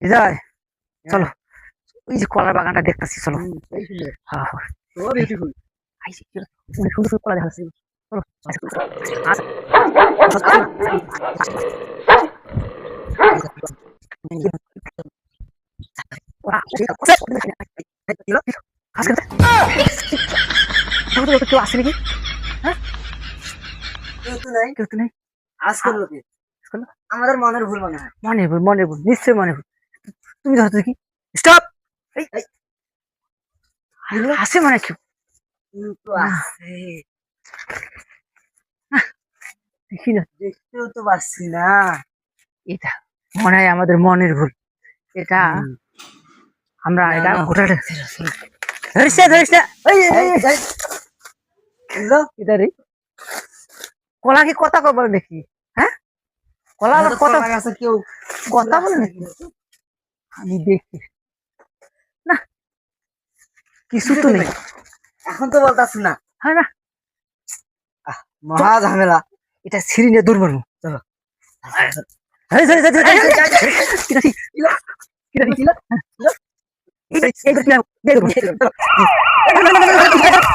বিজয় চলো, ওই যে কলার বাগানটা দেখতেছি, চলো। হ্যাঁ হ্যাঁ, আইসি, চলো, অনেক সুন্দর সুন্দর কলা দেখা যাচ্ছে, চলো। কেউ আসে নাকি? হ্যাঁ, কেউ তো নাই। কেউ তো নেই। আজকের লোকে আমাদের মনের ভুল মনে হয়। মনে ভুল, নিশ্চয়ই মনে ভুল। তুমি ধরো দেখি, স্টপ। এই, আসে মানে কেউ কিন্তু না, আছে, দেখি না। দেখতেও তো পাচ্ছি না। এটা মনে হয় আমাদের মনের ভুল। এটা আমরা না, এটা না, ঘোরাটা ছেড়ো। ধরিস না, ধরিস না। এই, এই, বুঝলো? এটা রে, কলা কি কথা কব দেখি? হ্যাঁ, কলা আবার এটা তো কথা কলা গাছে কেউ কথা বলে আছে নাকি? নাকি? আমি দেখি না, কিছু তো নেই। এখন তো বলতাছি না। হ্যাঁ না, মহা ঝামেলা। এটা সিঁড়ি নিয়ে দৌড় মারবো, চলো। এই, এই, এই, এই, এই, এই, কিরা কি? কিরা কি? ছিল? এই, এই, এই, এই, এই, এই, এই, এই, এই,